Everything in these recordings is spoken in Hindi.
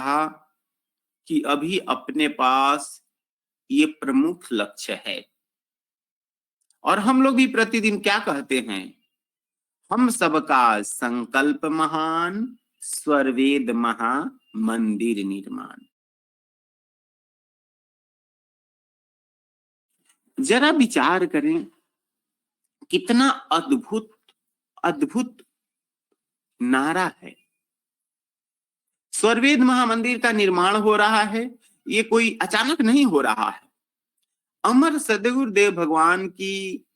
कहा कि अभी अपने पास ये प्रमुख लक्ष्य है। और हम लोग भी प्रतिदिन क्या कहते हैं? हम सबका संकल्प महान, स्वरवेद महा, मंदिर निर्माण। जरा विचार करें, कितना अद्भुत अद्भुत नारा है। स्वरवेद महामंदिर का निर्माण हो रहा है, ये कोई अचानक नहीं हो रहा है। अमर सदगुरुदेव भगवान की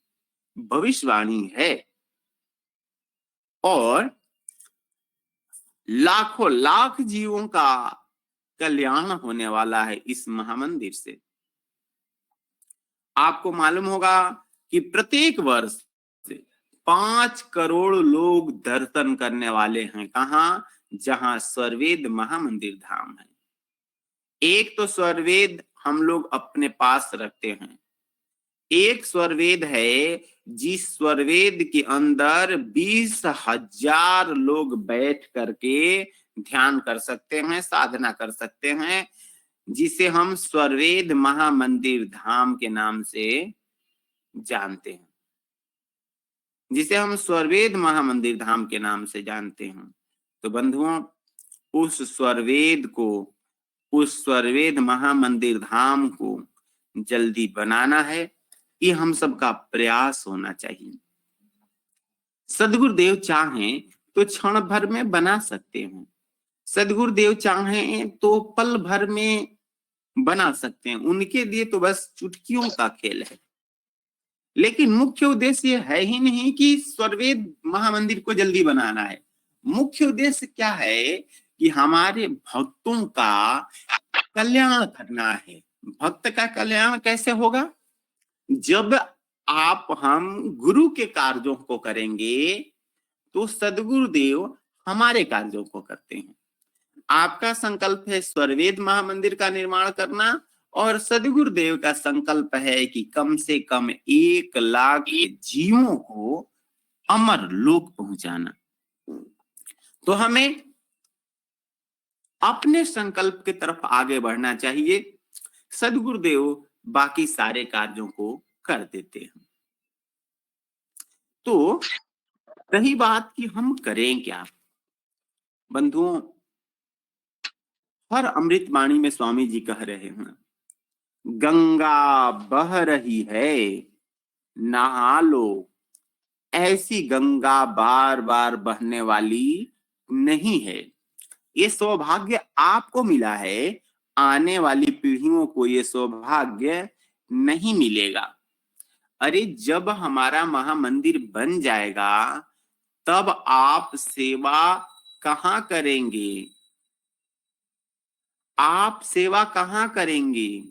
भविष्यवाणी है और लाखों लाख जीवों का कल्याण होने वाला है इस महामंदिर से। आपको मालूम होगा कि प्रत्येक वर्ष 5 करोड़ लोग दर्शन करने वाले हैं। कहां? जहां स्वरवेद महामंदिर धाम है। एक तो स्वरवेद हम लोग अपने पास रखते हैं, एक स्वरवेद है जिस स्वरवेद के अंदर 20,000 लोग बैठ करके ध्यान कर सकते हैं, साधना कर सकते हैं, जिसे हम स्वरवेद महामंदिर धाम के नाम से जानते हैं, जिसे हम स्वरवेद महामंदिर धाम के नाम से जानते हैं। तो बंधुओं, उस स्वरवेद को, उस स्वरवेद महामंदिर धाम को जल्दी बनाना है, ये हम सबका प्रयास होना चाहिए। सदगुरुदेव चाहें तो क्षण भर में बना सकते हैं, सदगुरुदेव चाहें तो पल भर में बना सकते हैं, उनके लिए तो बस चुटकियों का खेल है। लेकिन मुख्य उद्देश्य है ही नहीं कि स्वरवेद महामंदिर को जल्दी बनाना है। मुख्य उद्देश्य क्या है कि हमारे भक्तों का कल्याण करना है। भक्त का कल्याण कैसे होगा? जब हम गुरु के कार्यों को करेंगे तो सदगुरुदेव हमारे कार्यों को करते हैं। आपका संकल्प है स्वरवेद महामंदिर का निर्माण करना, और सदगुरुदेव का संकल्प है कि कम से कम 1 लाख जीवों को अमर लोक पहुंचाना। तो हमें अपने संकल्प की तरफ आगे बढ़ना चाहिए। सदगुरुदेव बाकी सारे कार्यों को कर देते हैं। तो रही बात कि हम करें क्या? बंधुओं, हर अमृत वाणी में स्वामी जी कह रहे हैं, गंगा बह रही है, नहा लो। ऐसी गंगा बार बार बहने वाली नहीं है। ये सौभाग्य आपको मिला है, आने वाली पीढ़ियों को ये सौभाग्य नहीं मिलेगा। अरे जब हमारा महामंदिर बन जाएगा तब आप सेवा कहां करेंगे? आप सेवा कहां करेंगे?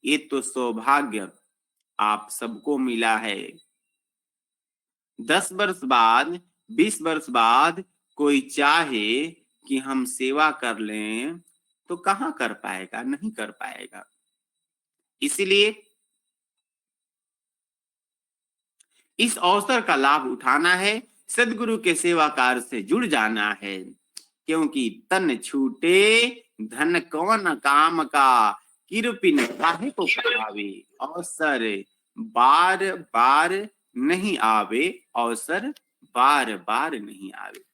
ये तो सौभाग्य आप सबको मिला है। 10 वर्ष बाद, 20 वर्ष बाद कोई चाहे कि हम सेवा कर लें तो कहां कर पाएगा? नहीं कर पाएगा। इसलिए इस अवसर का लाभ उठाना है, सदगुरु के सेवा कार्य से जुड़ जाना है, क्योंकि तन छूटे धन कौन काम का, किरपिन काहे को पावे, अवसर बार बार नहीं आवे, अवसर बार बार नहीं आवे।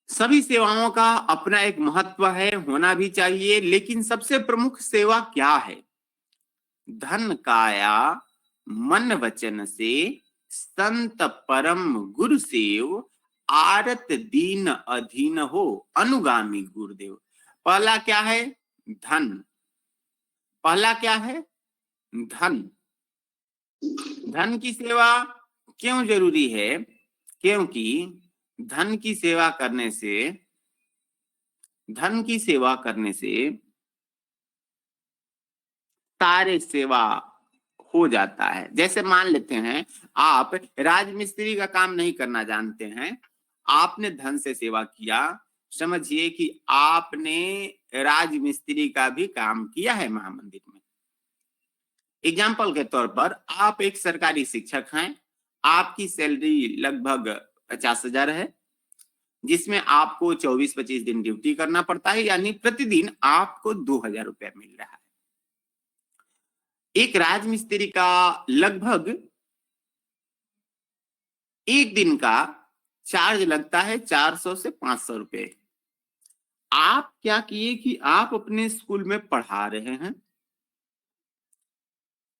सभी सेवाओं का अपना एक महत्व है, होना भी चाहिए, लेकिन सबसे प्रमुख सेवा क्या है? धन काया मन वचन से संत परम गुरु सेव, आरत दीन अधीन हो अनुगामी गुरुदेव। पहला क्या है? धन। पहला क्या है? धन। धन की सेवा क्यों जरूरी है? क्योंकि धन की सेवा करने से सारे सेवा हो जाता है। जैसे मान लेते हैं आप राजमिस्त्री का काम नहीं करना जानते हैं, आपने धन से सेवा किया, समझिए कि आपने राजमिस्त्री का भी काम किया है महामंदिर में। एग्जाम्पल के तौर पर आप एक सरकारी शिक्षक हैं, आपकी सैलरी लगभग 50,000 है। जिसमें आपको 24-25 दिन ड्यूटी करना पड़ता है, यानी प्रतिदिन आपको 2000 रुपया मिल रहा है। एक राजमिस्त्री का लगभग एक दिन का चार्ज लगता है 400 से 500 रुपए। आप क्या किए कि आप अपने स्कूल में पढ़ा रहे हैं,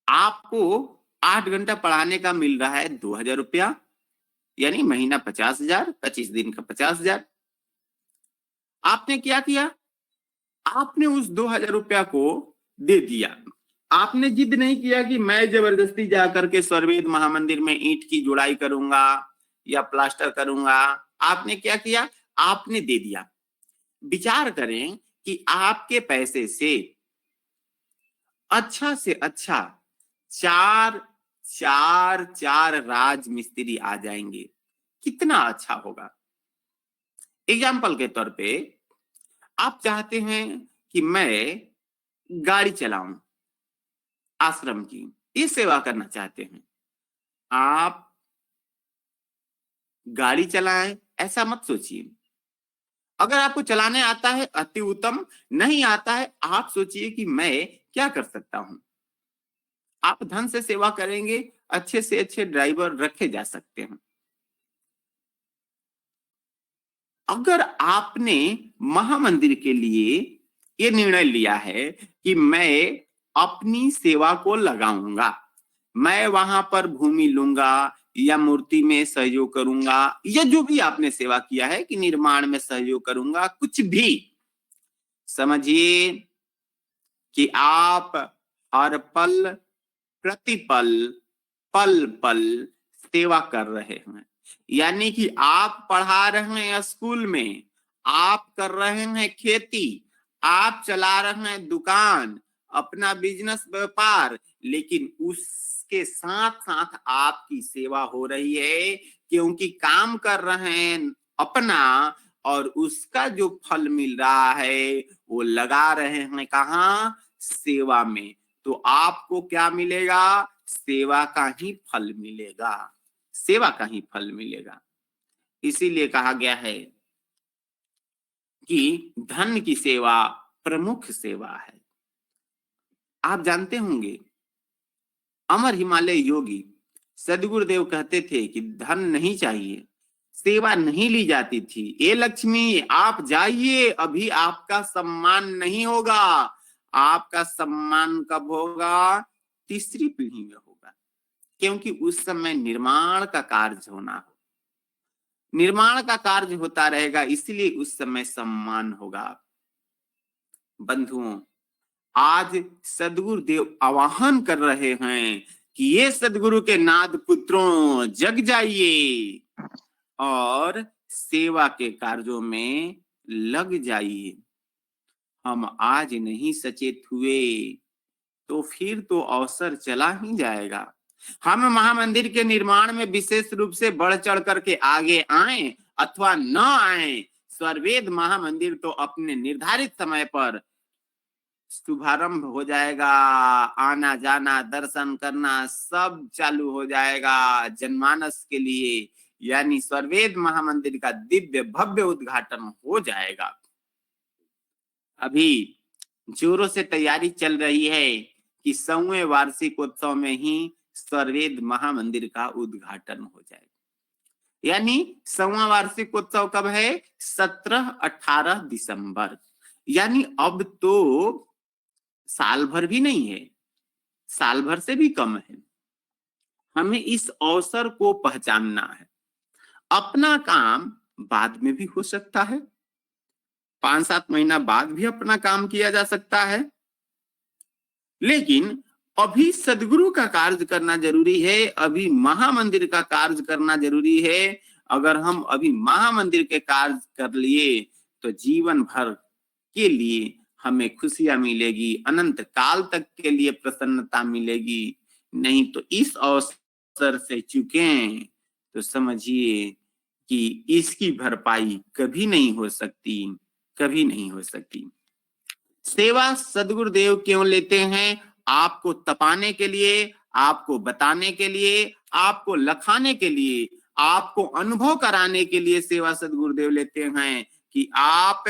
आपको 8 घंटा पढ़ाने का मिल रहा है 2000 रुपया, यानी महीना 50,000, 25 दिन का 50,000। आपने क्या किया, आपने उस 2000 रुपया को दे दिया। आपने जिद नहीं किया कि मैं जबरदस्ती जाकर के सर्ववेद महामंदिर में ईंट की जुड़ाई करूंगा या प्लास्टर करूंगा। आपने क्या किया, आपने दे दिया। विचार करें कि आपके पैसे से अच्छा से अच्छा चार चार चार राजमिस्त्री आ जाएंगे, कितना अच्छा होगा। एग्जाम्पल के तौर पे आप चाहते हैं कि मैं गाड़ी चलाऊं, आश्रम की ये सेवा करना चाहते हैं, आप गाड़ी चलाएं ऐसा मत सोचिए। अगर आपको चलाने आता है अति उत्तम, नहीं आता है आप सोचिए कि मैं क्या कर सकता हूं। आप धन से सेवा करेंगे, अच्छे से अच्छे ड्राइवर रखे जा सकते हैं। अगर आपने महामंदिर के लिए ये निर्णय लिया है कि मैं अपनी सेवा को लगाऊंगा, मैं वहां पर भूमि लूंगा या मूर्ति में सहयोग करूंगा, या जो भी आपने सेवा किया है कि निर्माण में सहयोग करूंगा, कुछ भी समझिए कि आप हर पल प्रतिपल पल पल सेवा कर रहे हैं। यानी कि आप पढ़ा रहे हैं स्कूल में, आप कर रहे हैं खेती, आप चला रहे हैं दुकान, अपना बिजनेस व्यापार, लेकिन उसके साथ साथ आपकी सेवा हो रही है, क्योंकि काम कर रहे हैं अपना और उसका जो फल मिल रहा है वो लगा रहे हैं कहाँ, सेवा में। तो आपको क्या मिलेगा, सेवा का ही फल मिलेगा, सेवा का ही फल मिलेगा। इसीलिए कहा गया है कि धन की सेवा प्रमुख सेवा है। आप जानते होंगे अमर हिमालय योगी सदगुरुदेव कहते थे कि धन नहीं चाहिए, सेवा नहीं ली जाती थी। ए लक्ष्मी आप जाइए, अभी आपका सम्मान नहीं होगा। आपका सम्मान कब होगा, तीसरी पीढ़ी में होगा, क्योंकि उस समय निर्माण का कार्य होना हो, निर्माण का कार्य होता रहेगा, इसलिए उस समय सम्मान होगा। बंधुओं, आज सदगुरुदेव आवाहन कर रहे हैं कि ये सदगुरु के नाद पुत्रों जग जाइए और सेवा के कार्यों में लग जाइए। हम आज नहीं सचेत हुए तो फिर तो अवसर चला ही जाएगा। हम महामंदिर के निर्माण में विशेष रूप से बढ़ चढ़ करके आगे आए अथवा न आए, सर्ववेद महामंदिर तो अपने निर्धारित समय पर शुभारंभ हो जाएगा, आना जाना दर्शन करना सब चालू हो जाएगा जनमानस के लिए, यानी सर्ववेद महामंदिर का दिव्य भव्य उद्घाटन हो जाएगा। अभी जोरों से तैयारी चल रही है कि 100वें वार्षिकोत्सव में ही सर्ववेद महामंदिर का उद्घाटन हो जाएगा। यानी 100वां वार्षिकोत्सव कब है, 17-18 दिसंबर। यानी अब तो साल भर भी नहीं है, साल भर से भी कम है। हमें इस अवसर को पहचानना है। अपना काम बाद में भी हो सकता है, 5-7 महीना बाद भी अपना काम किया जा सकता है, लेकिन अभी सदगुरु का कार्य करना जरूरी है, अभी महामंदिर का कार्य करना जरूरी है। अगर हम अभी महामंदिर के कार्य कर लिए तो जीवन भर के लिए हमें खुशियां मिलेगी, अनंत काल तक के लिए प्रसन्नता मिलेगी। नहीं तो इस अवसर से चुके तो समझिए कि इसकी भरपाई कभी नहीं हो सकती, कभी नहीं हो सकती। सेवा सदगुरुदेव क्यों लेते हैं, आपको तपाने के लिए, आपको बताने के लिए, आपको लखाने के लिए, आपको अनुभव कराने के लिए सेवा सदगुरुदेव लेते हैं कि आप